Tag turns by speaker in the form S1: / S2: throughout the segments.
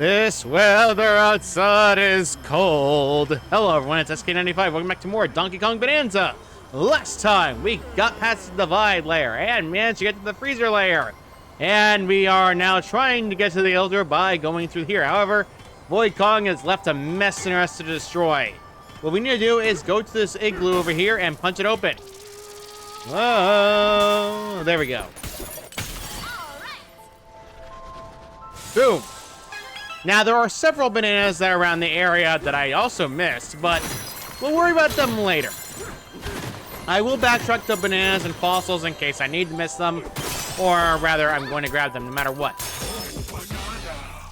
S1: This weather outside is cold. Hello everyone, it's SK95. Welcome back to more Donkey Kong Bonanza. Last time, we got past the Divide layer and managed to get to the Freezer layer. And we are now trying to get to the Elder by going through here. However, Void Kong has left a mess in us to destroy. What we need to do is go to this igloo over here and punch it open. Oh, there we go. Boom. Now, there are several bananas that are around the area that I also missed, but we'll worry about them later. I will backtrack to bananas and fossils in case I need to miss them, or rather, I'm going to grab them no matter what.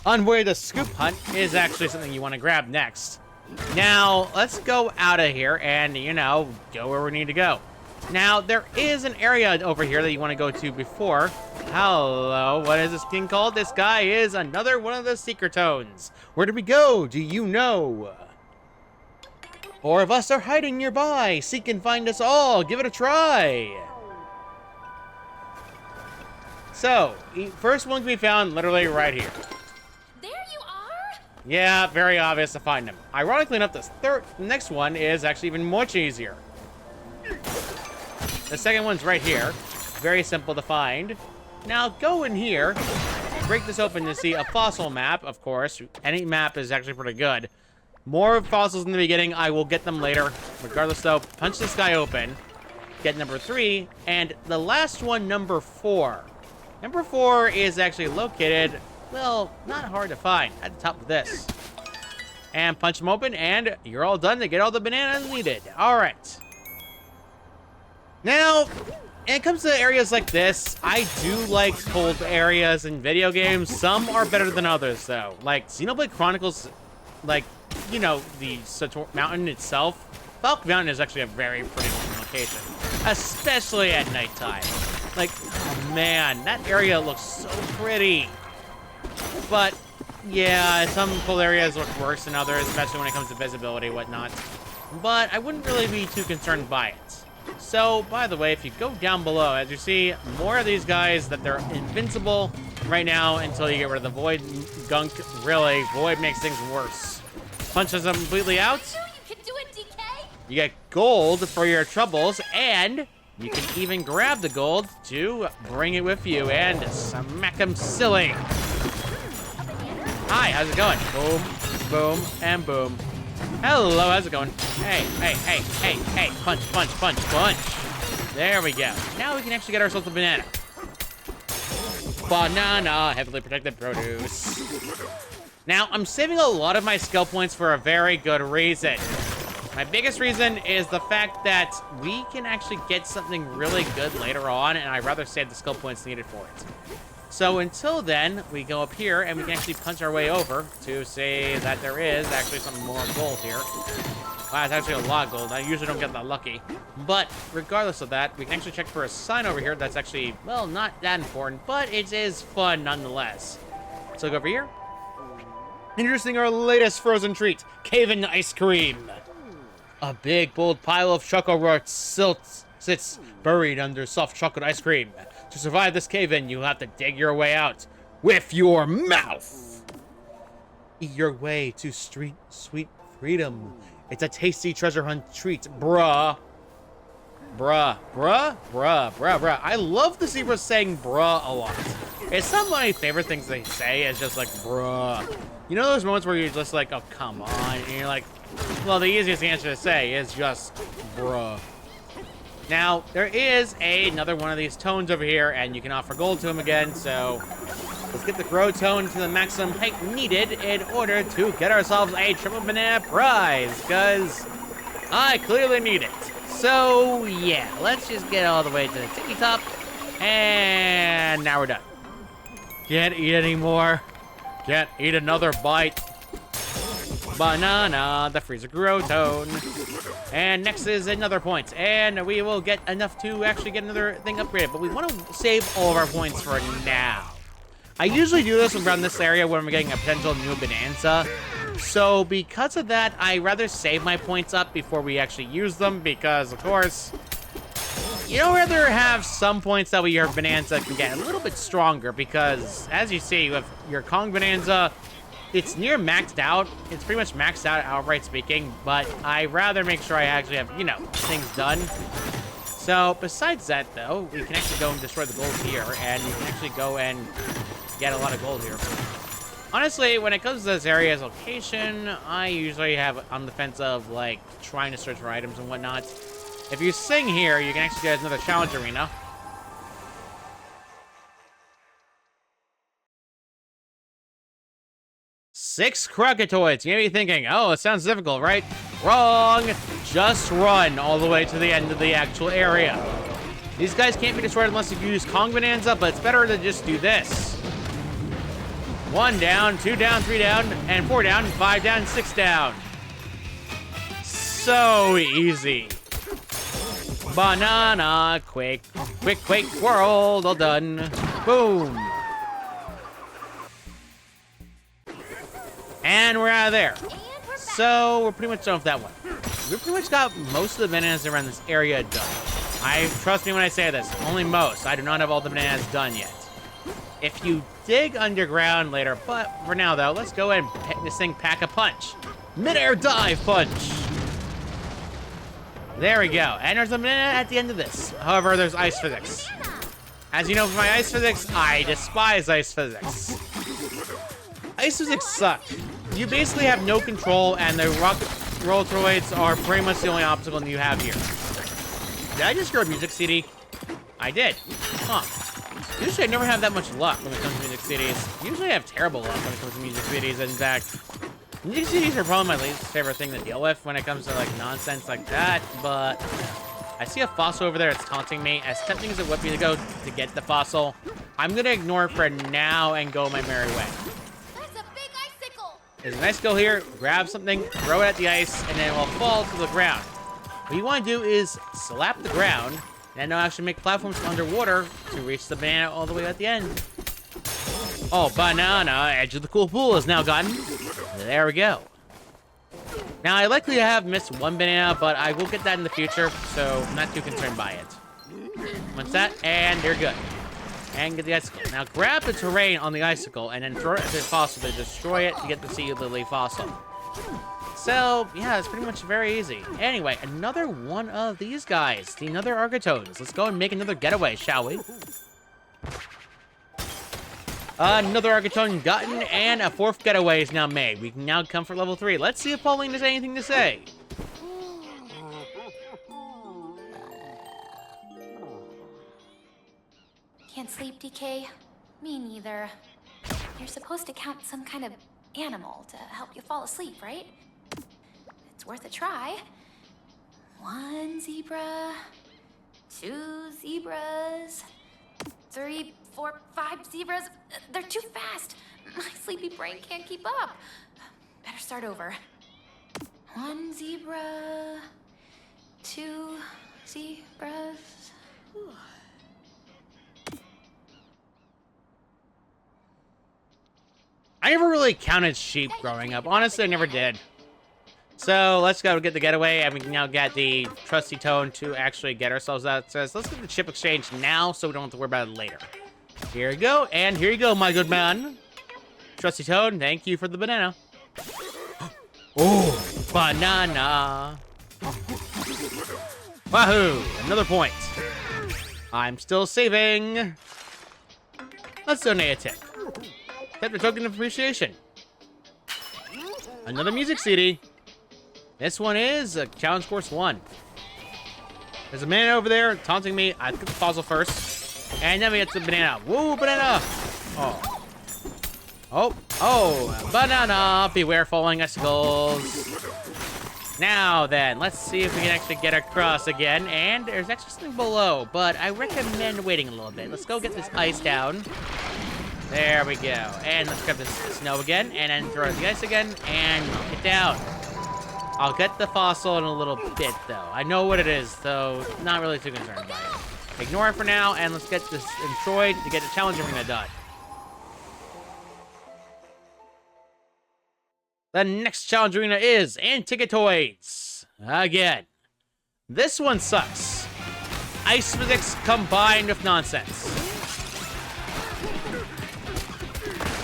S1: On where the scoop hunt is actually something you want to grab next. Now, let's go out of here and, you know, go where we need to go. Now, there is an area over here that you want to go to before. Hello, what is this thing called? This guy is another one of the Secret Tones. Where did we go? Do you know? Four of us are hiding nearby. Seek and find us all. Give it a try. So, first one can be found literally right here.
S2: There you are?
S1: Yeah, very obvious to find him. Ironically enough, this next one is actually even much easier. The second one's right here. Very simple to find. Now, go in here, break this open to see a fossil map, of course. Any map is actually pretty good. More fossils in the beginning. I will get them later. Regardless, though, punch this guy open. Get number 3. And the last one, number 4. Number 4 is actually located, well, not hard to find, at the top of this. And punch them open, and you're all done to get all the bananas needed. All right. Now, when it comes to areas like this, I do like cold areas in video games. Some are better than others, though. Like, Xenoblade Chronicles, like, you know, the mountain itself. Falk Mountain is actually a very pretty location, especially at nighttime. Like, oh man, that area looks so pretty. But, yeah, some cold areas look worse than others, especially when it comes to visibility and whatnot. But I wouldn't really be too concerned by it. So, by the way, if you go down below, as you see, more of these guys that they're invincible right now until you get rid of the Void gunk. Really, Void makes things worse. Punches them completely out.
S2: You can do it, DK.
S1: You get gold for your troubles, and you can even grab the gold to bring it with you and smack them silly. Hi, how's it going? Boom, boom, and boom. Hello, how's it going? Hey, hey, hey, hey, hey. Punch, punch, punch, punch. There we go. Now we can actually get ourselves a banana. Banana, heavily protected produce. Now, I'm saving a lot of my skill points for a very good reason. My biggest reason is the fact that we can actually get something really good later on, and I'd rather save the skill points needed for it. So until then, we go up here, and we can actually punch our way over to see that there is actually some more gold here. Wow, it's actually a lot of gold. I usually don't get that lucky. But regardless of that, we can actually check for a sign over here that's actually, well, not that important, but it is fun nonetheless. So go over here. Introducing our latest frozen treat, Cave-In Ice Cream. A big, bold pile of chocolate sits buried under soft chocolate ice cream. To survive this cave-in, you'll have to dig your way out with your mouth. Eat your way to sweet freedom. It's a tasty treasure hunt treat, bruh. Bruh, bruh, bruh, bruh, bruh. I love the zebra saying bruh a lot. It's some of my favorite things they say is just like bruh. You know those moments where you're just like, oh, come on. And you're like, well, the easiest answer to say is just bruh. Now, there is another one of these tones over here, and you can offer gold to him again, so let's get the grow tone to the maximum height needed in order to get ourselves a triple banana prize, because I clearly need it. So, yeah, let's just get all the way to the tippy top, and now we're done. Can't eat anymore. Can't eat another bite. Banana, the freezer grow tone. And next is another point, and we will get enough to actually get another thing upgraded, but we want to save all of our points for now. I usually do this around this area when we're getting a potential new Bananza, so because of that, I rather save my points up before we actually use them, because, of course, you don't rather have some points that your Bananza can get a little bit stronger, because, as you see, with your Kong Bananza, it's near maxed out. It's pretty much maxed out, outright speaking, but I rather make sure I actually have, you know, things done. So, besides that, though, we can actually go and destroy the gold here, and you can actually go and get a lot of gold here. Honestly, when it comes to this area's location, I usually have on the fence of, like, trying to search for items and whatnot. If you sing here, you can actually get another challenge arena. Six Kroketoids. You may be thinking, oh, it sounds difficult, right? Wrong! Just run all the way to the end of the actual area. These guys can't be destroyed unless you use Kong Bananza, but it's better to just do this. 1 down, 2 down, 3 down, and 4 down, 5 down, 6 down. So easy. Banana, quick, world, all done. Boom. And we're out of there. So we're pretty much done with that one. We pretty much got most of the bananas around this area done. Trust me when I say this, only most. I do not have all the bananas done yet. If you dig underground later, but for now though, let's go ahead and hit this thing pack a punch. Mid-air dive punch. There we go. And there's a banana at the end of this. However, there's ice physics. As you know from my ice physics, I despise ice physics. Ice physics suck. You basically have no control, and the rocket rolltroids are pretty much the only obstacle you have here. Did I just hear a music CD? I did. Huh. Usually I never have that much luck when it comes to music CDs. Usually I have terrible luck when it comes to music CDs. In fact, music CDs are probably my least favorite thing to deal with when it comes to like nonsense like that, but I see a fossil over there that's taunting me. As tempting as it would be to go to get the fossil, I'm gonna ignore it for now and go my merry way. There's an icicle here, grab something, throw it at the ice, and then it will fall to the ground. What you want to do is slap the ground, and then it'll actually make platforms underwater to reach the banana all the way at the end. Oh, banana, edge of the cool pool is now gotten. There we go. Now, I likely have missed one banana, but I will get that in the future, so I'm not too concerned by it. Once that, and you're good. And get the icicle. Now grab the terrain on the icicle and then throw it at the fossil to destroy it to get the sea lily fossil. So, yeah, it's pretty much very easy. Anyway, another one of these guys. Another Argatones. Let's go and make another getaway, shall we? Another Argatone gotten, and a 4th getaway is now made. We can now come for level 3. Let's see if Pauline has anything to say.
S2: Can't sleep, DK? Me neither. You're supposed to count some kind of animal to help you fall asleep, right? It's worth a try. 1 zebra, 2 zebras, 3, 4, 5 zebras. They're too fast. My sleepy brain can't keep up. Better start over. 1 zebra, 2 zebras. Whew.
S1: I never really counted sheep growing up. Honestly, I never did. So let's go get the getaway, and we can now get the trusty tone to actually get ourselves out. So let's get the chip exchange now so we don't have to worry about it later. Here we go, and here you go, my good man. Trusty tone, thank you for the banana. Oh, banana. Wahoo, another point. I'm still saving. Let's donate a tip. Tip the token of appreciation. Another music CD. This one is challenge course 1. There's a man over there taunting me. I took the fossil first. And then we get the banana. Woo, banana! Oh. Oh, banana! Beware falling icicles. Now then, let's see if we can actually get across again. And there's actually something below, but I recommend waiting a little bit. Let's go get this ice down. There we go. And let's grab this snow again, and then throw the ice again, and knock it down. I'll get the fossil in a little bit, though. I know what it is, so not really too concerned about it. Ignore it for now, and let's get this enjoyed to get the challenge arena done. The next challenge arena is Antigatoids. Again. This one sucks. Ice physics combined with nonsense.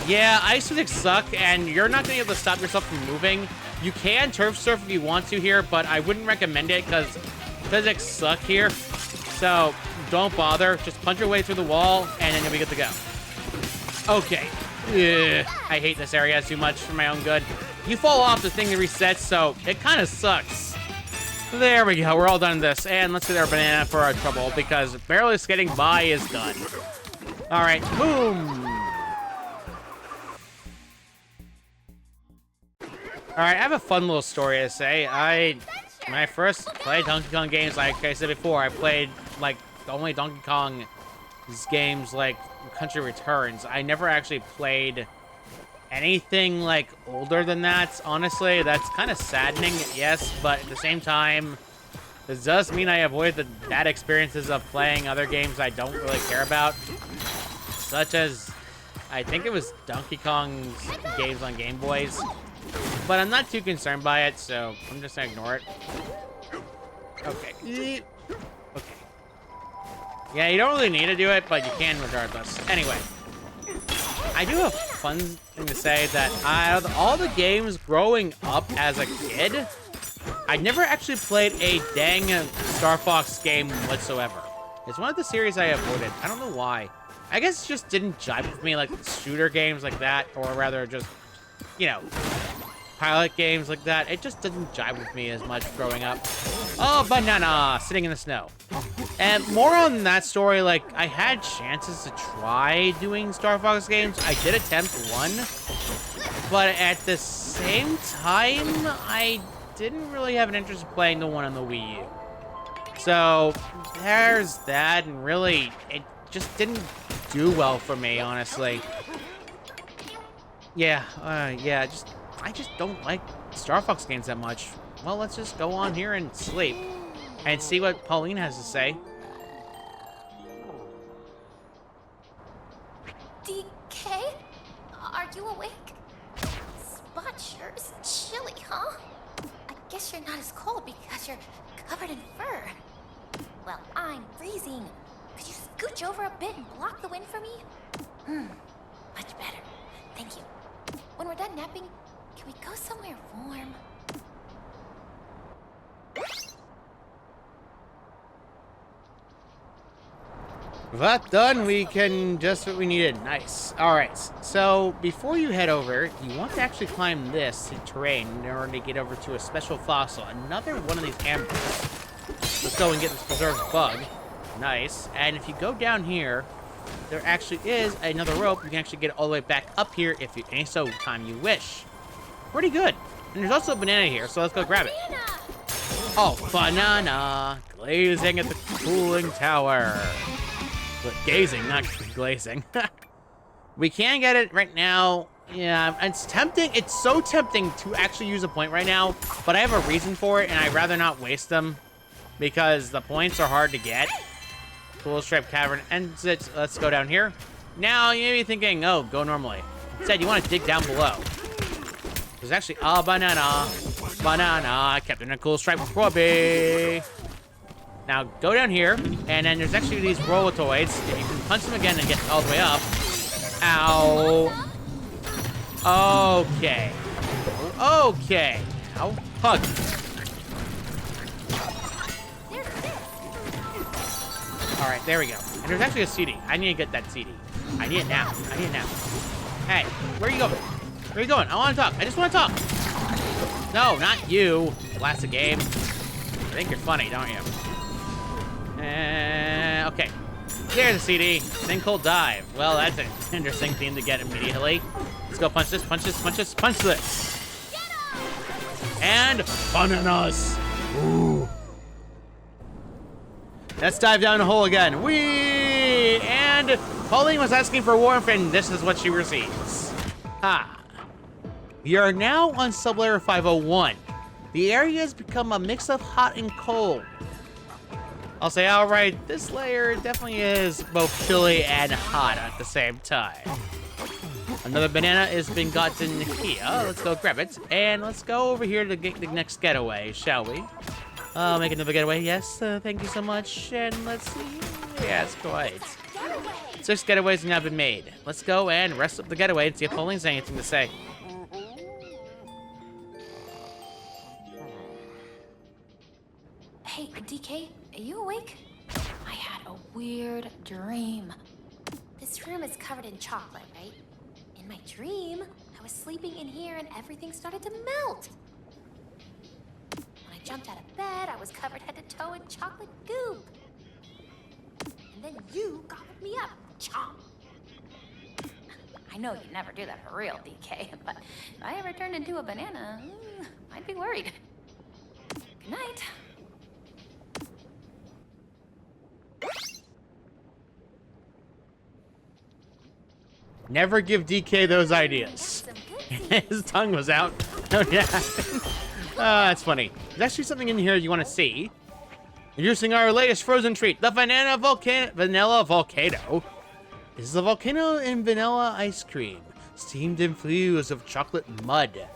S1: Yeah, ice physics suck, and you're not going to be able to stop yourself from moving. You can turf surf if you want to here, but I wouldn't recommend it because physics suck here. So don't bother. Just punch your way through the wall, and then you'll be good to go. Okay. Ugh. I hate this area too much for my own good. You fall off, the thing resets, so it kind of sucks. There we go. We're all done with this. And let's get our banana for our trouble, because barely skating by is done. All right. Boom. All right, I have a fun little story to say. When I first played Donkey Kong games, like I said before, I played, like, the only Donkey Kong games, like, Country Returns. I never actually played anything, like, older than that, honestly. That's kind of saddening, yes, but at the same time, this does mean I avoid the bad experiences of playing other games I don't really care about, such as, I think it was Donkey Kong's games on Game Boys. But I'm not too concerned by it, so I'm just gonna ignore it. Okay. Okay. Yeah, you don't really need to do it, but you can regardless. Anyway, I do have a fun thing to say that out of all the games growing up as a kid, I never actually played a dang Star Fox game whatsoever. It's one of the series I avoided. I don't know why. I guess it just didn't jive with me, like shooter games like that, or rather just, you know, pilot games like that. It just didn't jive with me as much growing up. Oh, banana, sitting in the snow. And more on that story, like, I had chances to try doing Star Fox games. I did attempt one, but at the same time, I didn't really have an interest in playing the one on the Wii U. So there's that, and really, it just didn't do well for me, honestly. Yeah, I just don't like Star Fox games that much. Well, let's just go on here and sleep and see what Pauline has to say.
S2: DK? Are you awake? Spot sure is chilly, huh? I guess you're not as cold because you're covered in fur. Well, I'm freezing. Could you scooch over a bit and block the wind for me? Much better. Thank you. When we're done napping, can we go somewhere warm?
S1: With that done, we can just what we needed. Nice. All right. So before you head over, you want to actually climb this terrain in order to get over to a special fossil. Another one of these ambers. Let's go and get this preserved bug. Nice. And if you go down here, there actually is another rope. You can actually get all the way back up here if you any so time you wish. Pretty good. And there's also a banana here, so let's go grab it. Oh, banana. Glazing at the cooling tower. But gazing, not glazing. We can get it right now. Yeah, it's tempting. It's so tempting to actually use a point right now, but I have a reason for it, and I'd rather not waste them because the points are hard to get. Cool Stripe Cavern ends it. Let's go down here. Now, you may be thinking, oh, go normally. Instead, you want to dig down below. There's actually a banana. Banana. Kept in a cool stripe with Robbie. Now, go down here, and then there's actually these Rollatoids. If you can punch them again and get all the way up. Ow. Okay. Okay. Ow. Hug. All right, there we go. And there's actually a CD. I need to get that CD. I need it now. I need it now. Hey, where are you going? Where are you going? I want to talk. I just want to talk. No, not you. Blast the game. I think you're funny, don't you? Okay. There's a CD. Sinkhole dive. Well, that's an interesting theme to get immediately. Let's go punch this, punch this, punch this, punch this. And bananas. Ooh. Let's dive down the hole again. Whee! And Pauline was asking for warmth, and this is what she receives. Ha. We are now on sublayer 501. The area has become a mix of hot and cold. I'll say, all right, this layer definitely is both chilly and hot at the same time. Another banana has been gotten here. Let's go grab it. And let's go over here to get the next getaway, shall we? Make another getaway. Yes, thank you so much. And let's see. Yes, quite. 6 getaways have now been made. Let's go and rest up the getaway and see if Pauline's has anything to say.
S2: Hey, DK, are you awake? I had a weird dream. This room is covered in chocolate, right? In my dream, I was sleeping in here and everything started to melt. When I jumped out of bed, I was covered head to toe in chocolate goop. And then you gobbled me up, chomp. I know you'd never do that for real, DK, but if I ever turned into a banana, I'd be worried. Good night.
S1: Never give DK those ideas. His tongue was out. Oh, yeah. That's funny. There's actually something in here you want to see. Introducing our latest frozen treat, the Vanilla Volcano. This is a volcano in vanilla ice cream, steamed in flues of chocolate mud.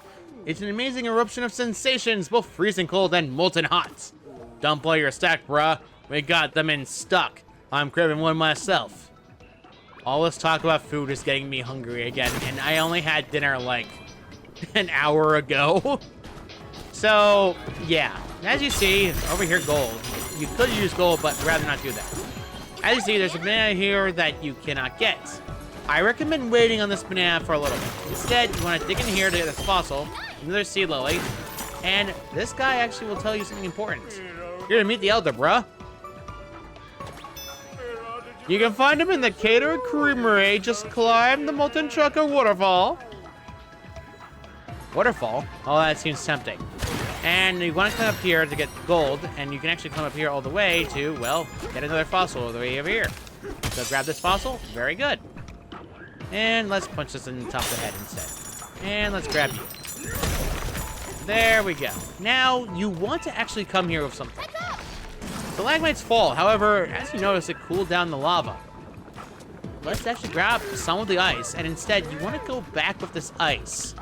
S1: It's an amazing eruption of sensations, both freezing cold and molten hot. Don't blow your stack, bruh. We got them in stock. I'm craving one myself. All this talk about food is getting me hungry again, and I only had dinner like an hour ago. So, yeah. As you see, over here, gold. You could use gold, but rather not do that. As you see, there's a banana here that you cannot get. I recommend waiting on this banana for a little bit. Instead, you want to dig in here to get this fossil, another sea lily, and this guy actually will tell you something important. You're gonna meet the elder, bruh. You can find him in the Cater Creamery. Just climb the molten chocolate waterfall. Waterfall? Oh, that seems tempting. And you want to climb up here to get gold, and you can actually climb up here all the way to, well, get another fossil all the way over here. So grab this fossil. Very good. And let's punch this in the top of the head instead. And let's grab you. There we go. Now, you want to actually come here with something. Stalagmites fall. However, as you notice, it cooled down the lava. Let's actually grab some of the ice, and instead, you want to go back with this ice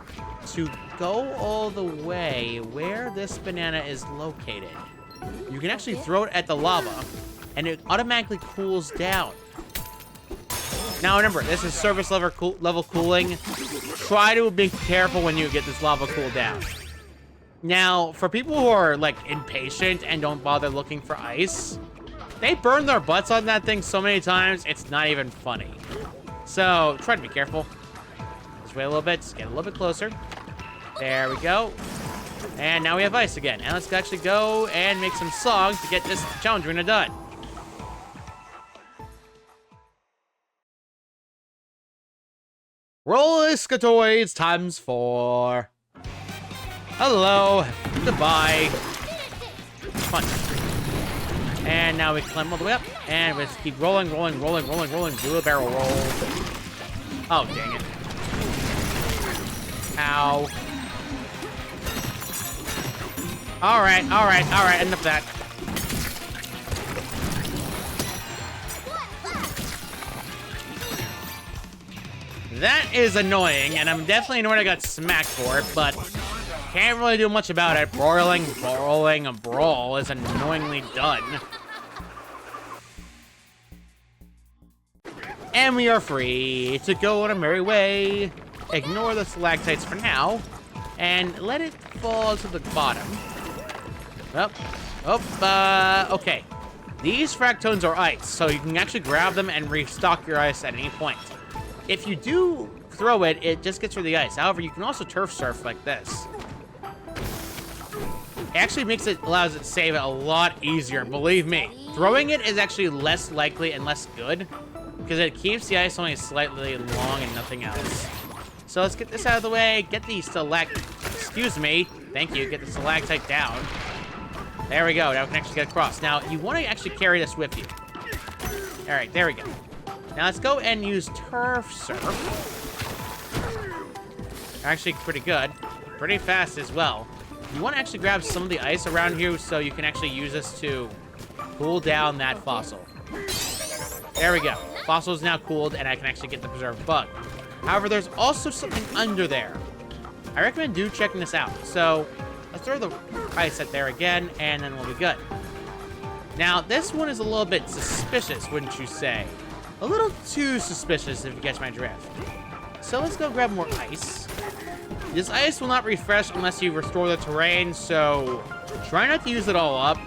S1: to go all the way where this banana is located. You can actually throw it at the lava, and it automatically cools down. Now remember, this is surface level cooling. Try to be careful when you get this lava cool down. Now, for people who are like impatient and don't bother looking for ice, they burn their butts on that thing so many times, it's not even funny. So try to be careful. Just wait a little bit, just get a little bit closer. There we go. And now we have ice again. And let's actually go and make some songs to get this challenge arena done. Roll escatoids times 4. Hello. Goodbye. Punch. And now we climb all the way up. And we just keep rolling, rolling, rolling, rolling, rolling. Do a barrel roll. Oh, dang it. Ow. Alright, alright, alright. Enough of that. That is annoying, and I'm definitely annoyed I got smacked for it, but can't really do much about it. Broiling, brawling, a brawl is annoyingly done. And we are free to go on a merry way. Ignore the stalactites for now, and let it fall to the bottom. Okay. These fractones are ice, so you can actually grab them and restock your ice at any point. If you do throw it, it just gets rid of the ice. However, you can also turf surf like this. It actually allows it to save it a lot easier, believe me. Throwing it is actually less likely and less good, because it keeps the ice only slightly long and nothing else. So let's get this out of the way, get the excuse me, thank you, get the stalactite down. There we go, now we can actually get across. Now, you want to actually carry this with you. All right, there we go. Now let's go and use turf surf. Actually pretty good. Pretty fast as well. You want to actually grab some of the ice around here so you can actually use this to cool down that fossil. There we go. Fossil is now cooled and I can actually get the preserved bug. However, there's also something under there. I recommend checking this out. So let's throw the ice at there again and then we'll be good. Now this one is a little bit suspicious, wouldn't you say? a little too suspicious if you catch my drift. So let's go grab more ice. This ice will not refresh unless you restore the terrain, so try not to use it all up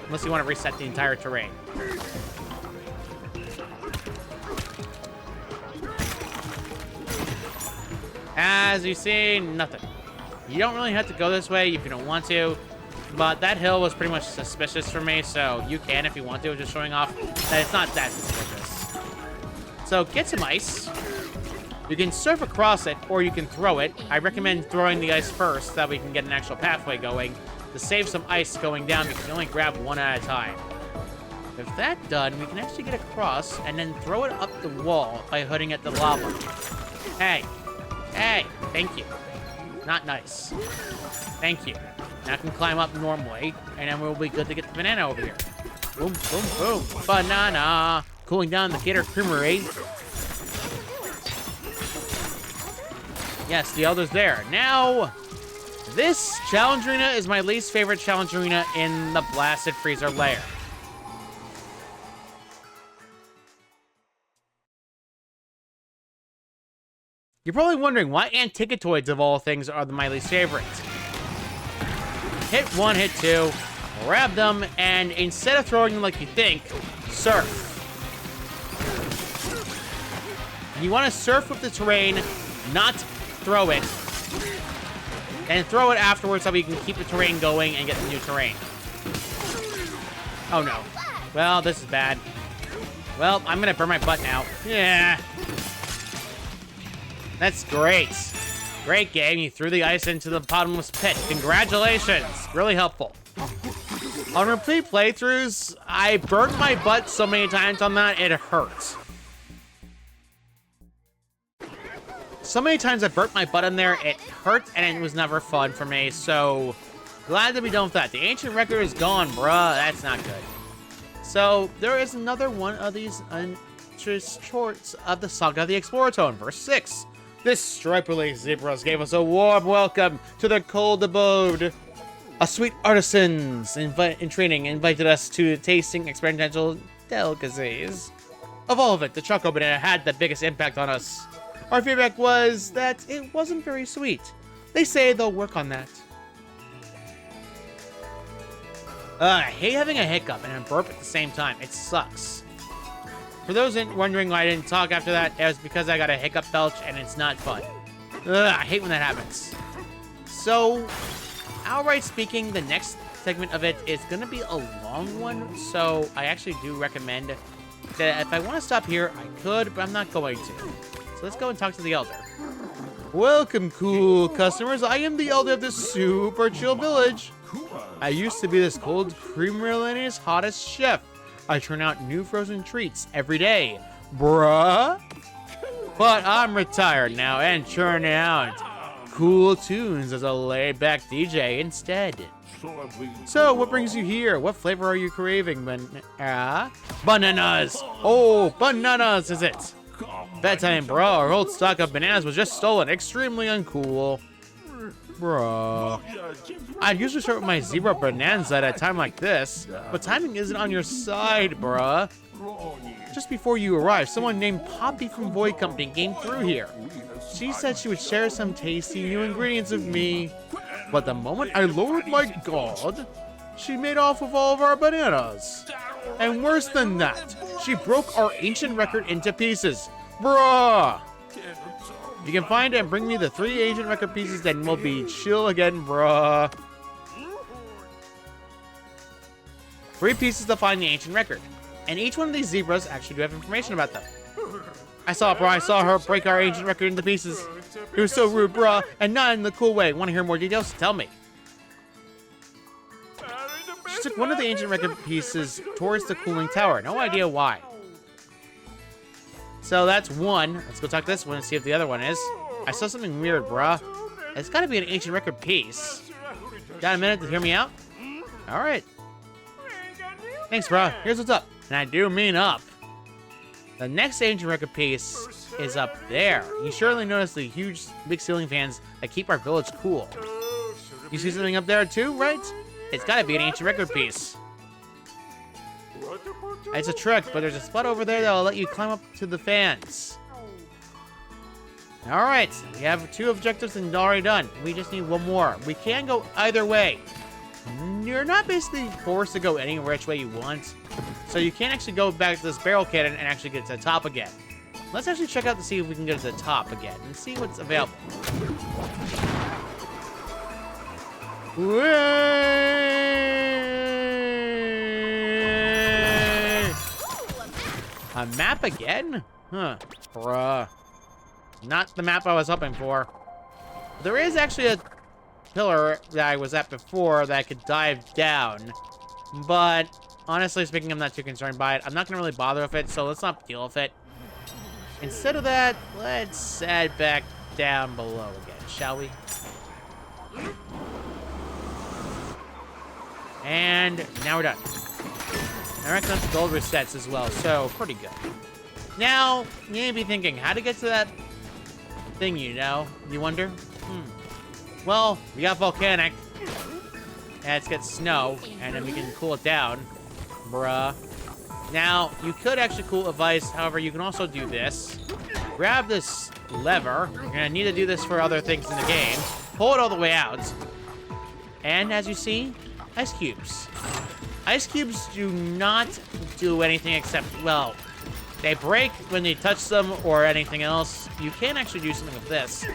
S1: unless you want to reset the entire terrain. As you see, nothing. You don't really have to go this way if you don't want to, but that hill was pretty much suspicious for me, so you can if you want to, just showing off that it's not that suspicious. So get some ice. You can surf across it, or you can throw it. I recommend throwing the ice first, so that we can get an actual pathway going, to save some ice going down, because you only grab one at a time. With that done, we can actually get across, and then throw it up the wall by hitting at the lava. Hey. Hey, thank you. Not nice. Thank you. Now I can climb up normally, and then we'll be good to get the banana over here. Boom, boom, boom. Banana. Cooling down the Gator Creamery. Yes, the Elder's there. Now, this challenge arena is my least favorite challenge arena in the Blasted Freezer layer. You're probably wondering why Anticotoids of all things are my least favorites. Hit one, hit two, grab them, and instead of throwing them like you think, surf. You want to surf with the terrain, not throw it. And throw it afterwards so we can keep the terrain going and get the new terrain. Oh no. Well, this is bad. Well, I'm gonna burn my butt now. Yeah. That's great. Great game. You threw the ice into the bottomless pit. Congratulations. Really helpful. On repeat playthroughs, I burned my butt so many times on that, it hurts. So many times I burnt my butt in there, it hurt, and it was never fun for me, so glad to be done with that. The ancient record is gone, bruh. That's not good. So, there is another one of these shorts of the Saga of the Exploratone, verse 6. This stripe-related zebras gave us a warm welcome to their cold abode. A sweet artisans in training invited us to tasting experiential delicacies. Of all of it, the Choco Banana had the biggest impact on us. Our feedback was that it wasn't very sweet. They say they'll work on that. I hate having a hiccup and a burp at the same time. It sucks. For those wondering why I didn't talk after that, it was because I got a hiccup belch and it's not fun. I hate when that happens. So, outright speaking, the next segment of it is going to be a long one, so I actually do recommend that if I want to stop here, I could, but I'm not going to. So let's go and talk to the Elder. Welcome, cool customers. I am the Elder of this super chill village. I used to be this cold, creamer-millennious hottest chef. I turn out new frozen treats every day, bruh. But I'm retired now and churning out cool tunes as a laid-back DJ instead. So, what brings you here? What flavor are you craving, bananas! Oh, bananas is it? Bedtime, bro. Our whole stock of bananas was just stolen. Extremely uncool. Bruh. I'd usually start with my zebra Bananza at a time like this, but timing isn't on your side, bruh. Just before you arrived, someone named Poppy from Void Company came through here. She said she would share some tasty new ingredients with me, but the moment I lowered my guard, she made off with all of our bananas. And worse than that, she broke our ancient record into pieces. Bruh! If you can find it and bring me the 3 ancient record pieces, then we'll be chill again, bruh. 3 pieces to find the ancient record. And each one of these zebras actually do have information about them. I saw her break our ancient record into pieces. It was so rude, bruh, and not in the cool way. Want to hear more details? Tell me. She took one of the ancient record pieces towards the cooling tower. No idea why. So that's one. Let's go talk to this one and see if the other one is. I saw something weird, bruh. It's gotta be an ancient record piece. Got a minute to hear me out? Alright. Thanks, bruh. Here's what's up. And I do mean up. The next ancient record piece is up there. You surely notice the huge, big ceiling fans that keep our village cool. You see something up there too, right? It's gotta be an ancient record piece. It's a trick, but there's a spot over there that'll let you climb up to the fans. Alright, we have 2 objectives and already done. We just need 1 more. We can go either way. You're not basically forced to go any which way you want. So you can actually go back to this barrel cannon and actually get to the top again. Let's actually check out to see if we can get to the top again and see what's available. A map again? Huh. Bruh. Not the map I was hoping for. There is actually a pillar that I was at before that I could dive down. But honestly speaking, I'm not too concerned by it. I'm not going to really bother with it, so let's not deal with it. Instead of that, let's head back down below again, shall we? And now we're done. I reckon that's gold resets as well, so pretty good. Now, you may be thinking, how to get to that thing, you wonder? Well, we got volcanic. Let's get snow, and then we can cool it down. Bruh. Now, you could actually cool with ice, however, you can also do this. Grab this lever. You're gonna need to do this for other things in the game. Pull it all the way out. And as you see, ice cubes. Ice cubes do not do anything except, well, they break when you touch them or anything else. You can actually do something with this.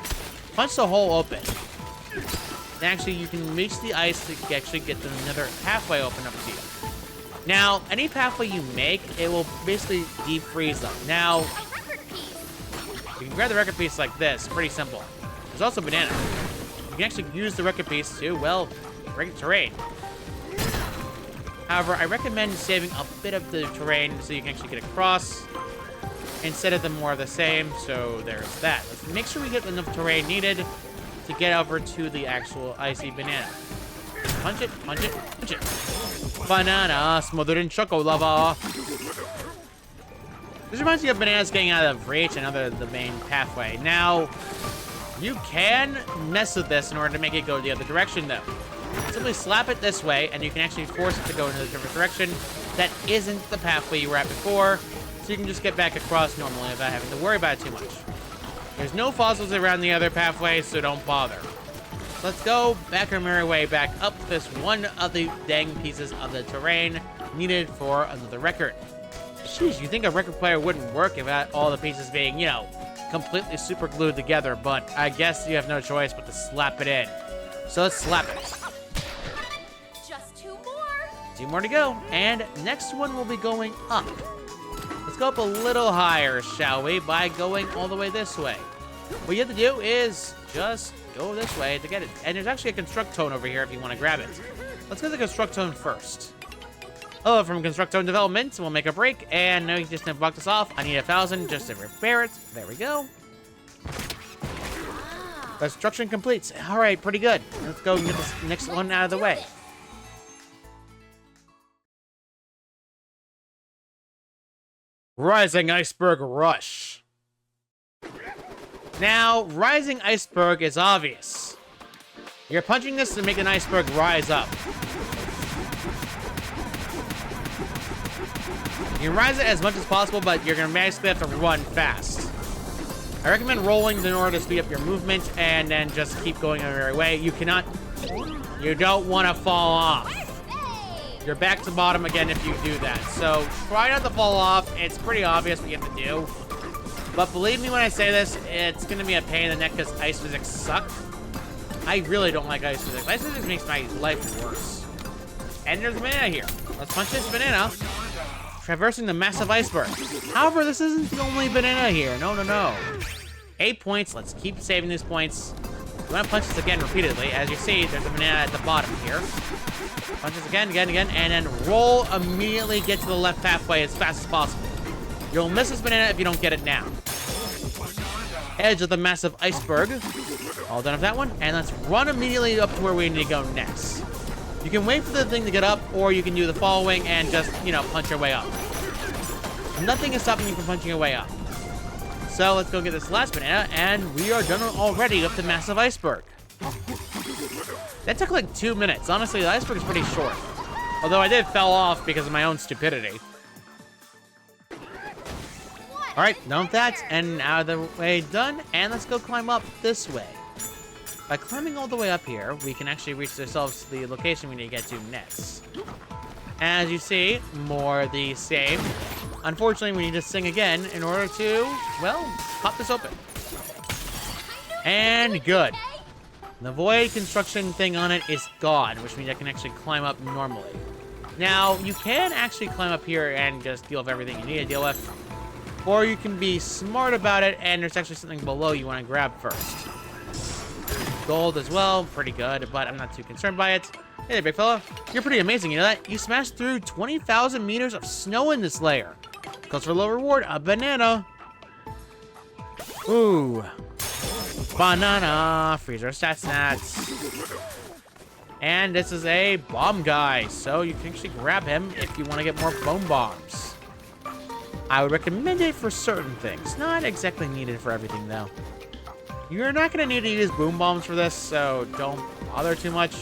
S1: Punch the hole open. And actually, you can reach the ice to actually get another pathway open up to you. Now, any pathway you make, it will basically defreeze them. Now, you can grab the record piece like this. Pretty simple. There's also banana. You can actually use the record piece to, well, break terrain. However, I recommend saving a bit of the terrain so you can actually get across instead of the more of the same. So there's that. Let's make sure we get enough terrain needed to get over to the actual icy banana. Punch it, punch it, punch it. Banana smothered in choco lava. This reminds me of bananas getting out of reach and other the main pathway. Now, you can mess with this in order to make it go the other direction, though. Simply slap it this way, and you can actually force it to go in a different direction that isn't the pathway you were at before, so you can just get back across normally without having to worry about it too much. There's no fossils around the other pathway, so don't bother. Let's go back our merry way back up this one of the dang pieces of the terrain needed for another record. Sheesh, you think a record player wouldn't work without all the pieces being, completely super glued together, but I guess you have no choice but to slap it in. So let's slap it.
S2: Just 2 more.
S1: 2 more to go, and next one will be going up. Let's go up a little higher, shall we, by going all the way this way. What you have to do is just go this way to get it. And there's actually a construct tone over here if you want to grab it. Let's go to the construct tone first. Hello from Construct Tone Development. We'll make a break, and now you just buck this off. I need 1,000 just to repair it. There we go. Construction complete. All right, pretty good. Let's go and get this next one out of the way. Rising Iceberg Rush. Now, Rising Iceberg is obvious. You're punching this to make an iceberg rise up. You can rise it as much as possible, but you're going to basically have to run fast. I recommend rolling in order to speed up your movement, and then just keep going on your way. You don't want to fall off. You're back to bottom again if you do that. So try not to fall off. It's pretty obvious what you have to do. But believe me when I say this, it's going to be a pain in the neck because ice physics suck. I really don't like ice physics. Ice physics makes my life worse. And there's a banana here. Let's punch this banana. Traversing the massive iceberg. However, this isn't the only banana here. No, no, no. 8 points. Let's keep saving these points. You want to punch this again repeatedly. As you see, there's a banana at the bottom here. Punch this again, again, again, and then roll immediately. Get to the left pathway as fast as possible. You'll miss this banana if you don't get it now. Edge of the massive iceberg. All done with that one. And let's run immediately up to where we need to go next. You can wait for the thing to get up, or you can do the following and just, punch your way up. Nothing is stopping you from punching your way up. So let's go get this last banana, and we are done already with the massive iceberg. That took like 2 minutes. Honestly, the iceberg is pretty short. Although I did fell off because of my own stupidity. All right, done with that, and out of the way done, and let's go climb up this way. By climbing all the way up here, we can actually reach ourselves to the location we need to get to next. As you see, more of the same. Unfortunately, we need to sing again in order to, well, pop this open. And good. The void construction thing on it is gone, which means I can actually climb up normally. Now, you can actually climb up here and just deal with everything you need to deal with. Or you can be smart about it, and there's actually something below you want to grab first. Gold as well, pretty good, but I'm not too concerned by it. Hey there, big fella. You're pretty amazing, you know that? You smashed through 20,000 meters of snow in this layer. Calls for low reward, a banana. Ooh. Banana, freezer stats. And this is a bomb guy, so you can actually grab him if you want to get more foam bombs. I would recommend it for certain things. Not exactly needed for everything, though. You're not going to need to use boom bombs for this, so don't bother too much.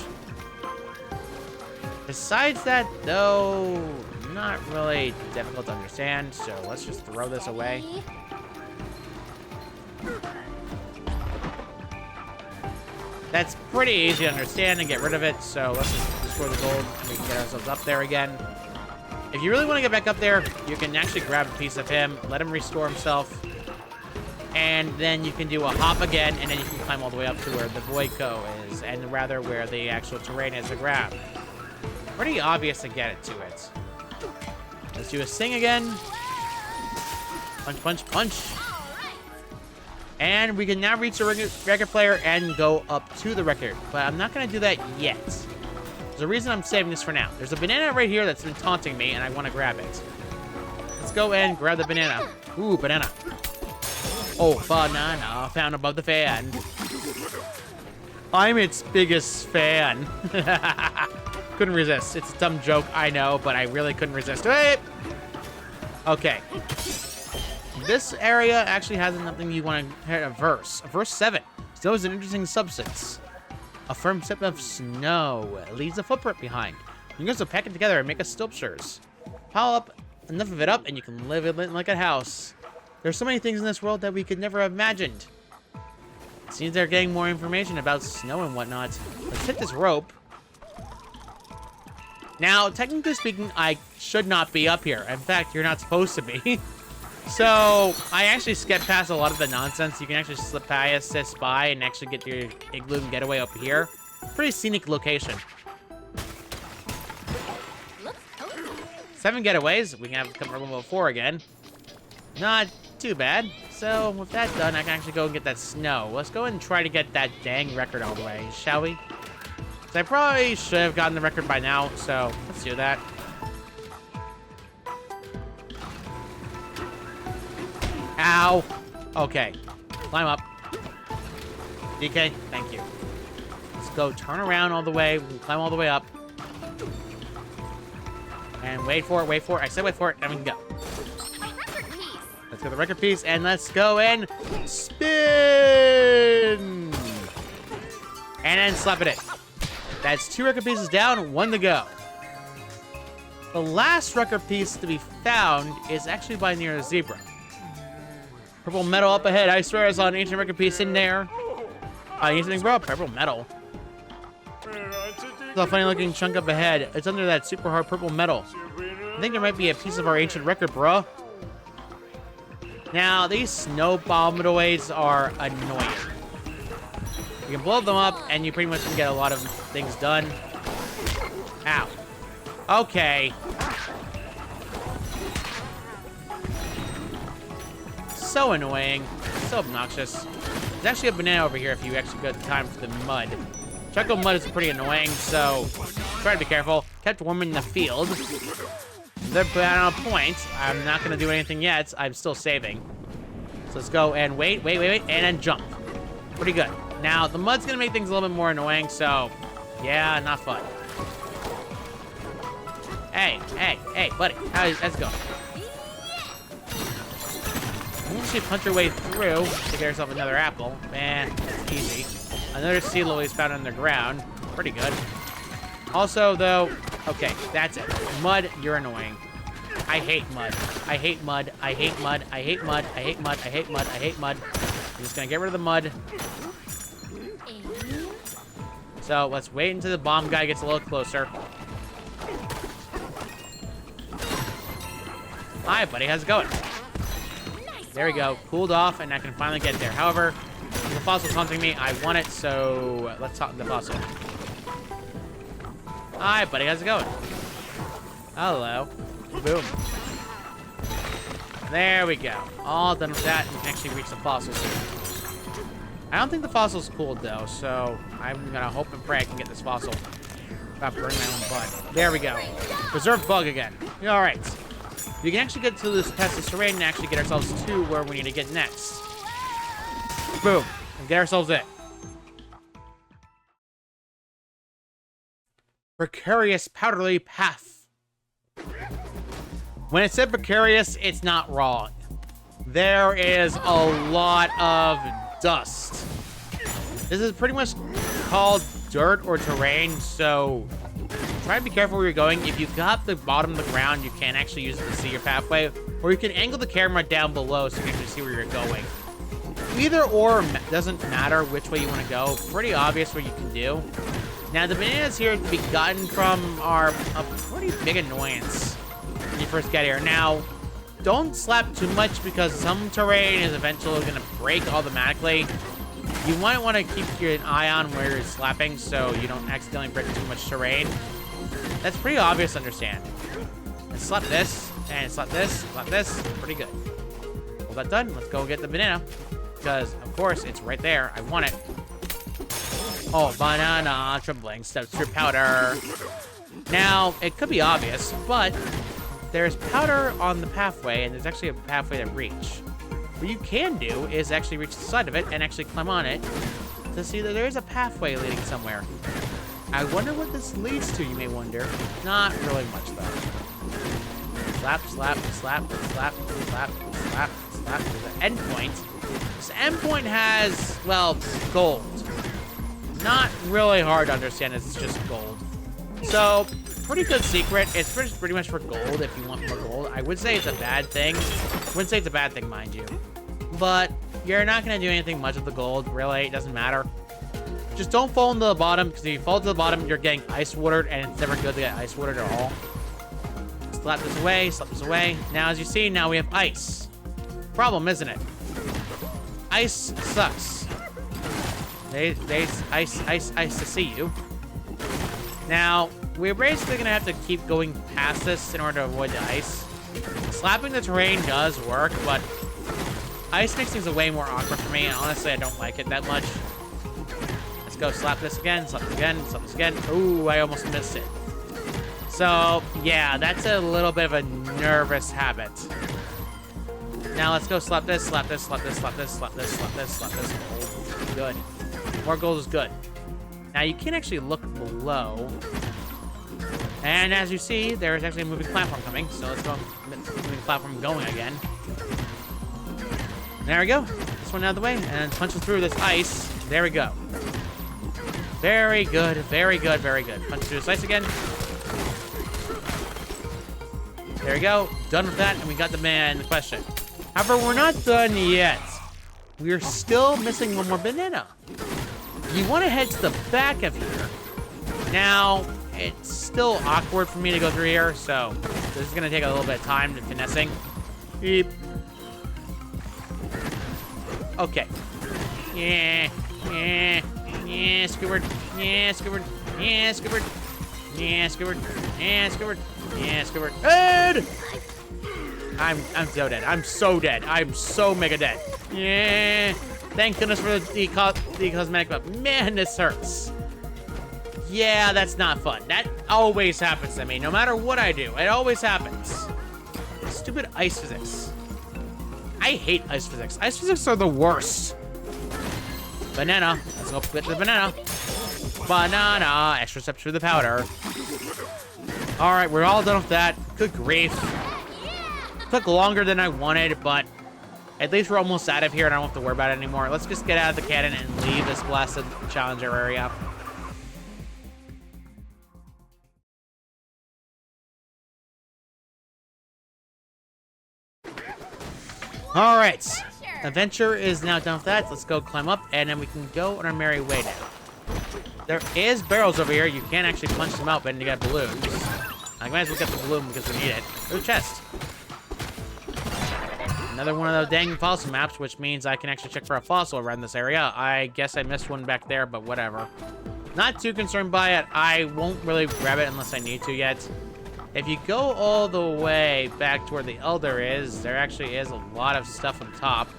S1: Besides that, though, not really difficult to understand, so let's just throw this away. That's pretty easy to understand and get rid of it, so let's just destroy the gold and we can get ourselves up there again. If you really want to get back up there, you can actually grab a piece of him, let him restore himself, and then you can do a hop again, and then you can climb all the way up to where the Voidco is, and rather where the actual terrain is to grab. Pretty obvious to get it to it. Let's do a sing again. Punch, punch, punch. And we can now reach the record player and go up to the record. But I'm not going to do that yet. There's a reason I'm saving this for now. There's a banana right here that's been taunting me, and I want to grab it. Let's go and grab the banana. Ooh, banana. Oh, banana found above the fan. I'm its biggest fan. Couldn't resist. It's a dumb joke, I know, but I really couldn't resist it. Okay. This area actually has something you want to hear, a verse. Verse 7. Snow is an interesting substance. A firm step of snow leaves a footprint behind. You can also pack it together and make a sculptures. Pile up enough of it up and you can live in it like a house. There's so many things in this world that we could never have imagined. It seems they're getting more information about snow and whatnot. Let's hit this rope. Now, technically speaking, I should not be up here. In fact, you're not supposed to be. So, I actually skipped past a lot of the nonsense. You can actually slip past this by and actually get your igloo and getaway up here. Pretty scenic location. 7 getaways. We can have come from level 4 again. Not too bad. So, with that done, I can actually go and get that snow. Let's go and try to get that dang record all the way, shall we? So I probably should have gotten the record by now, so let's do that. Ow. Okay. Climb up. DK, thank you. Let's go turn around all the way. We can climb all the way up. And wait for it, wait for it. I said wait for it, and we can go. Let's get the record piece, and let's go and spin! And then slap it in. That's 2 record pieces down, 1 to go. The last record piece to be found is actually by near a zebra. Purple metal up ahead. I swear I saw an ancient record piece in there. Anything, bro? Purple metal. There's a funny looking chunk up ahead. It's under that super hard purple metal. I think there might be a piece of our ancient record, bro. Now, these snow bombadoids are annoying. You can blow them up, and you pretty much can get a lot of things done. Ow. Okay. So annoying. So obnoxious. There's actually a banana over here if you actually got time for the mud. Chocolate mud is pretty annoying, so try to be careful. Kept warm in the field. They're on a point. I'm not going to do anything yet. I'm still saving. So let's go and wait, and then jump. Pretty good. Now, the mud's going to make things a little bit more annoying, so yeah, not fun. Hey, buddy. How's it going? Once you punch your way through to get yourself another apple, man, that's easy. Another sea lily is found underground. Pretty good. Also, though, okay, that's it. Mud, you're annoying. I hate mud. I hate mud. I hate mud. I hate mud. I hate mud. I hate mud. I hate mud. I'm just gonna get rid of the mud. So let's wait until the bomb guy gets a little closer. Hi, buddy. How's it going? There we go. Cooled off, and I can finally get there. However, the fossil's haunting me. I want it, so let's talk to the fossil. Hi, buddy. How's it going? Hello. Boom. There we go. All done with that, and we can actually reach the fossil soon. I don't think the fossil's cooled, though, so I'm gonna hope and pray I can get this fossil without burning my own butt. There we go. Preserve bug again. All right. We can actually get to this past this terrain and actually get ourselves to where we need to get next. Boom. And get ourselves in. Precarious powdery path. When it said precarious, it's not wrong. There is a lot of dust. This is pretty much called dirt or terrain, so try to be careful where you're going. If you got the bottom of the ground, you can actually use it to see your pathway, or you can angle the camera down below so you can actually see where you're going. Either or doesn't matter which way you want to go. Pretty obvious what you can do. Now, the bananas here to be gotten from are a pretty big annoyance when you first get here. Now, don't slap too much because some terrain is eventually going to break automatically. You might want to keep your eye on where you're slapping so you don't accidentally break too much terrain. That's pretty obvious to understand. And slap this, and slap this, slap this. Pretty good. Well, that's done. Let's go get the banana. Because, of course, it's right there. I want it. Oh, banana. Trembling. Steps through powder. Now, it could be obvious, but there's powder on the pathway, and there's actually a pathway to reach. What you can do is actually reach the side of it and actually climb on it to see that there is a pathway leading somewhere. I wonder what this leads to, you may wonder. Not really much, though. Slap, slap, slap, slap, slap, slap, slap. There's an endpoint. This endpoint has, well, gold. Not really hard to understand, it's just gold. So, pretty good secret. It's pretty much for gold if you want more gold. I would say it's a bad thing. I wouldn't say it's a bad thing, mind you. But you're not going to do anything much with the gold, really. It doesn't matter. Just don't fall into the bottom, because if you fall to the bottom, you're getting ice watered, and it's never good to get ice watered at all. Slap this away, slap this away. Now, as you see, now we have ice. Problem, isn't it? Ice sucks. They ice to see you. Now, we're basically going to have to keep going past this in order to avoid the ice. Slapping the terrain does work, but ice makes things way more awkward for me, and honestly, I don't like it that much. Let's go slap this again, slap this again, slap this again. Ooh, I almost missed it. So, yeah, that's a little bit of a nervous habit. Now, let's go slap this, slap this, slap this, slap this, slap this, slap this, slap this. Oh, good. More gold is good. Now, you can actually look below. And as you see, there's actually a moving platform coming. So let's go moving platform going again. There we go. This one out of the way. And punch it through this ice. There we go. Very good. Very good. Very good. Punch through this ice again. There we go. Done with that. And we got the man in question. However, we're not done yet. We're still missing one more banana. You want to head to the back of here. Now, it's still awkward for me to go through here, so this is going to take a little bit of time to finessing. Beep. Okay. Yeah, Squidward. Yeah, Squidward. Yeah, Squidward. Yeah, Squidward. Yeah, Squidward. Yeah, Squidward. Dead! I'm so dead. I'm so dead. I'm so mega dead. Yeah. Thank goodness for the cosmetic, but man, this hurts. Yeah, that's not fun. That always happens to me. No matter what I do, it always happens. Stupid ice physics. I hate ice physics. Ice physics are the worst. Banana. Let's go get the banana. Banana. Extra step through the powder. All right, we're all done with that. Good grief. Took longer than I wanted, but at least we're almost out of here and I don't have to worry about it anymore. Let's just get out of the cannon and leave this blasted challenger area. All right. Adventure is now done with that. Let's go climb up, and then we can go on our merry way now. There is barrels over here. You can actually punch them out, but you got balloons. I might as well get the balloon because we need it. Ooh, chest. Another one of those dang fossil maps, which means I can actually check for a fossil around this area. I guess I missed one back there, but whatever. Not too concerned by it. I won't really grab it unless I need to yet. If you go all the way back to where the Elder is, there actually is a lot of stuff on top.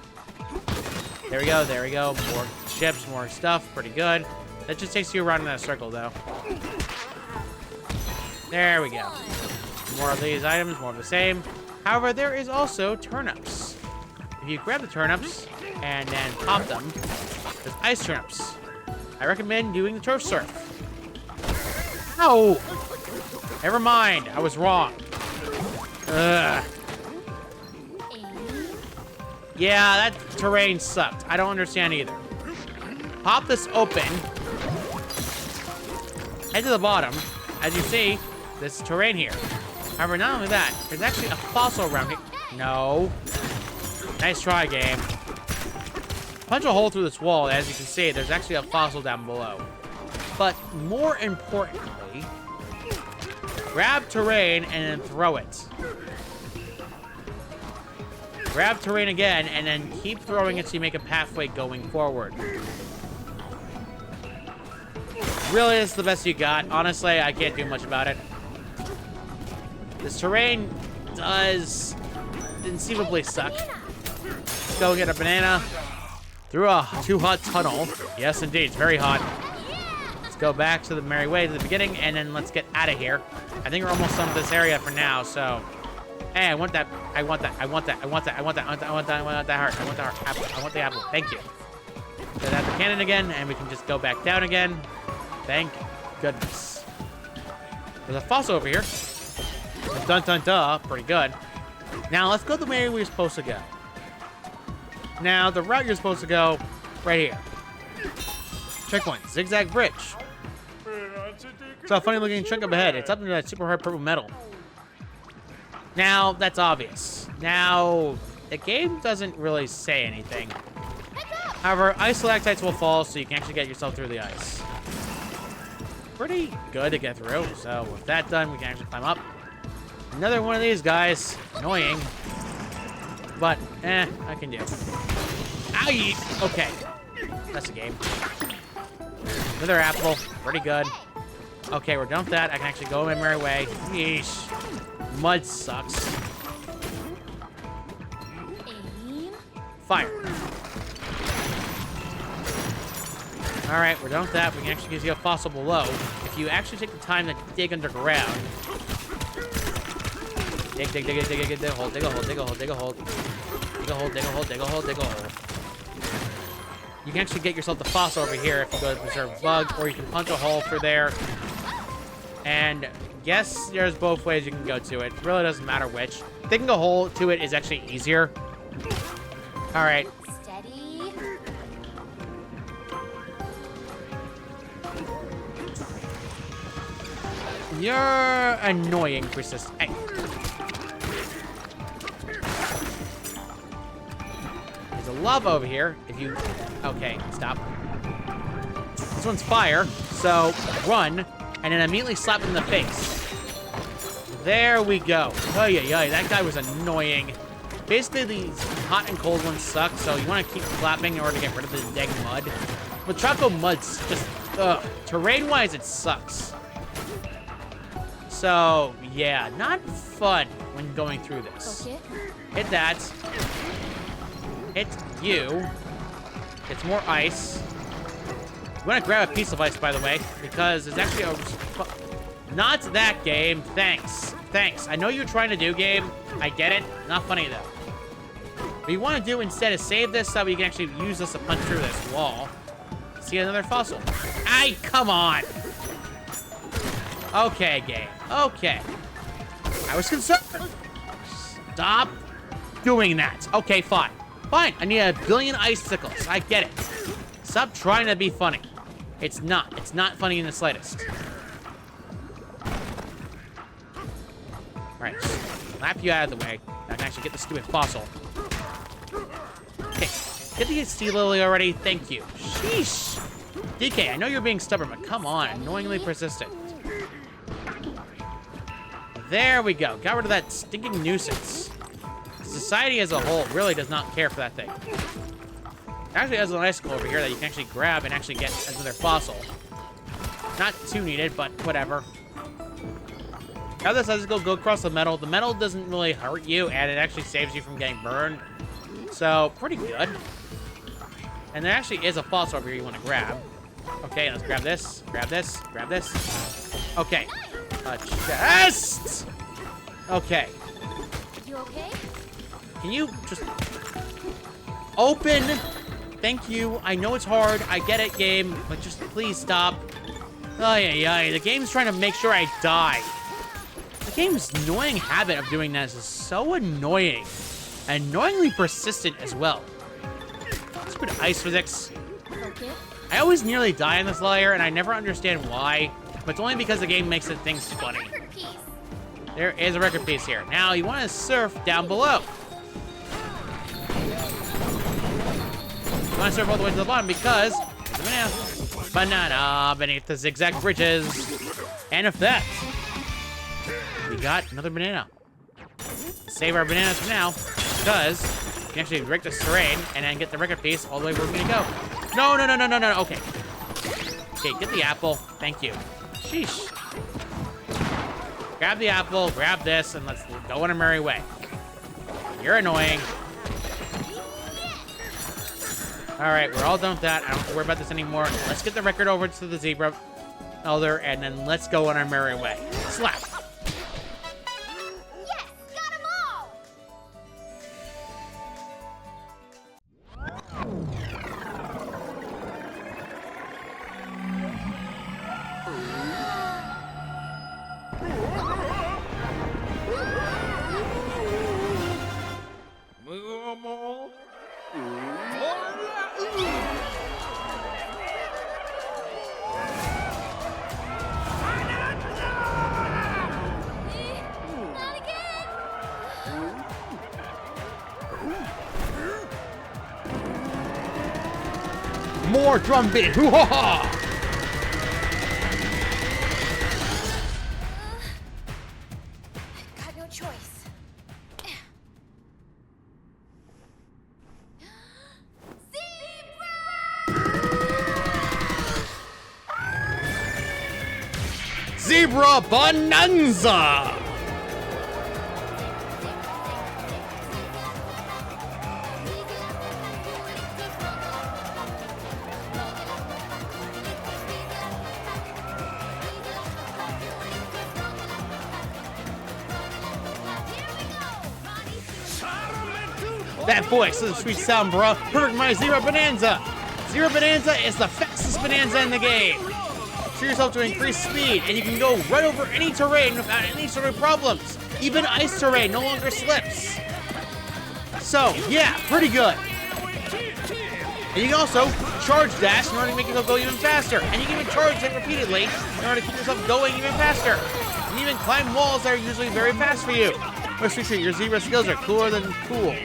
S1: There we go, there we go. More ships, more stuff. Pretty good. That just takes you around in a circle, though. There we go. More of these items, more of the same. However, there is also turnips. If you grab the turnips and then pop them, there's ice turnips. I recommend doing the turf surf. No! Never mind, I was wrong. Ugh. Yeah, that terrain sucked. I don't understand either. Pop this open. Head to the bottom. As you see, this terrain here. However, not only that, there's actually a fossil around here. No. Nice try, game. Punch a hole through this wall. As you can see, there's actually a fossil down below. But more importantly, grab terrain and then throw it. Grab terrain again, and then keep throwing it so you make a pathway going forward. Really, this is the best you got. Honestly, I can't do much about it. This terrain does inconceivably suck. Let's go get a banana through a too hot tunnel. Yes, indeed, it's very hot. Let's go back to the merry way to the beginning, and then let's get out of here. I think we're almost done with this area for now, so... Hey, I want that. I want that. I want that. I want that. I want that. I want that. I want that. I want that heart. I want the heart. Apple. I want the apple. Thank you. Get out the cannon again, and we can just go back down again. Thank goodness. There's a fossil over here. Dun dun dun. Pretty good. Now let's go the way we're supposed to go. Now the route you're supposed to go, right here. Checkpoint. Zigzag bridge. It's a funny looking chunk up ahead. It's up into that super hard purple metal. Now, that's obvious. Now, the game doesn't really say anything. However, ice stalactites will fall, so you can actually get yourself through the ice. Pretty good to get through. So, with that done, we can actually climb up. Another one of these guys. Annoying. But, I can do. Ow! Okay. That's a game. Another apple. Pretty good. Okay, we're done with that. I can actually go my merry way. Yeesh. Mud sucks. Fire. Alright, we're done with that. We can actually see a fossil below. If you actually take the time to dig underground. Dig, dig, dig, dig, dig, dig, dig a hole, dig a hole, dig a hole, dig a hole. Dig a hole, dig a hole, dig a hole, dig a hole. You can actually get yourself the fossil over here if you go to preserve bug, or you can punch a hole through there. And yes, there's both ways you can go to it. It really doesn't matter which. Digging a hole to it is actually easier. All right.
S2: Steady.
S1: You're annoying, persistent. Hey. There's a lava over here. If you... Okay, stop. This one's fire, so run, and then immediately slap him in the face. There we go. Oh, yeah, that guy was annoying. Basically, these hot and cold ones suck, so you want to keep clapping in order to get rid of the dang mud. But Choco Mud's just, terrain-wise, it sucks. So, yeah, not fun when going through this.
S2: Okay.
S1: Hit that. Hit you. It's more ice. You want to grab a piece of ice, by the way, because there's actually a... Not that game. Thanks. Thanks. I know you're trying to do game. I get it. Not funny, though. What you want to do instead is save this so we can actually use this to punch through this wall. See another fossil. Ay, come on. Okay, game. Okay. I was concerned. Stop doing that. Okay, fine. Fine. I need a billion icicles. I get it. Stop trying to be funny. It's not. It's not funny in the slightest. Alright, slap you out of the way. I can actually get the stupid fossil. Get the Sea Lily already. Thank you. Sheesh. DK, I know you're being stubborn, but come on. Annoyingly persistent. There we go. Got rid of that stinking nuisance. Society as a whole really does not care for that thing. Actually, has an icicle over here that you can actually grab and actually get another fossil. Not too needed, but whatever. Grab this icicle, go across the metal. The metal doesn't really hurt you, and it actually saves you from getting burned. So, pretty good. And there actually is a fossil over here you want to grab. Okay, let's grab this, grab this, grab this. Okay. A chest! Okay.
S2: You okay?
S1: Can you just open? Thank you. I know it's hard. I get it, game. But just please stop. Ay. The game's trying to make sure I die. The game's annoying habit of doing this is so annoying. Annoyingly persistent as well. Stupid ice physics.
S2: Okay.
S1: I always nearly die in this layer, and I never understand why. But it's only because the game makes it things funny.
S2: Record piece.
S1: There is a record piece here. Now, you want to surf down below. You want to surf all the way to the bottom because there's a banana beneath the zigzag bridges. And with that, we got another banana. Save our bananas for now because you can actually break this terrain and then get the record piece all the way where we're going to go. No. Okay. Okay, get the apple. Thank you. Sheesh. Grab the apple, grab this, and let's go on our merry way. You're annoying. All right, we're all done with that. I don't have to worry about this anymore. Let's get the record over to the zebra elder, and then let's go on our merry way. Slap.
S2: Yes, got 'em all. Not again.
S1: More drum beat. Hoo-ha-ha!
S2: Got no choice.
S1: Zebra Bananza! That voice is a sweet sound, bro. Perfect my Zebra Bananza. Zebra Bananza is the fastest Bananza in the game. Treat yourself to increased speed, and you can go right over any terrain without any sort of problems. Even ice terrain no longer slips. So, yeah, pretty good. And you can also charge dash in order to make yourself go even faster. And you can even charge it repeatedly in order to keep yourself going even faster. And even climb walls that are usually very fast for you. Let's make sure your zebra skills are cooler than cool.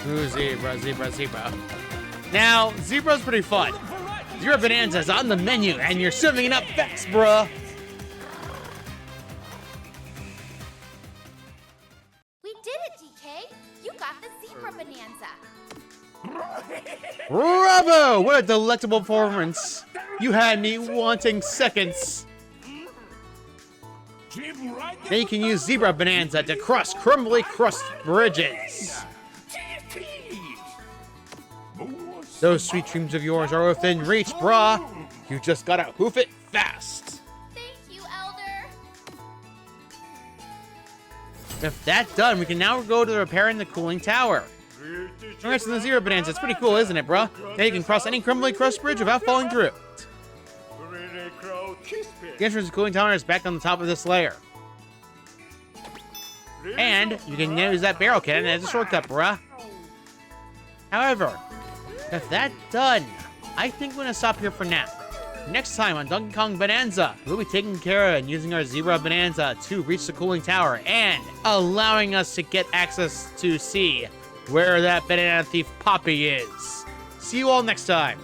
S1: Ooh, zebra. Now, zebra's pretty fun. Zebra Bananza's on the menu, and you're swimming it up fast, bruh.
S2: We did it, DK. You got the Zebra Bananza.
S1: Bravo! What a delectable performance. You had me wanting seconds. Now you can use Zebra Bananza to cross crumbly crust bridges. Those sweet dreams of yours are within reach, brah. You just gotta hoof it fast.
S2: Thank you, Elder.
S1: With that done, we can now go to repairing the cooling tower. Congrats to the Zebra Bananza. It's pretty cool, isn't it, bruh? Now you can cross any crumbly crust bridge without falling through it. The entrance to the cooling tower is back on the top of this layer. And you can use that barrel cannon as a shortcut, bruh. However, with that done, I think we're gonna stop here for now. Next time on Donkey Kong Bananza, we'll be taking care of and using our Zebra Bananza to reach the cooling tower and allowing us to get access to see where that banana thief Poppy is. See you all next time.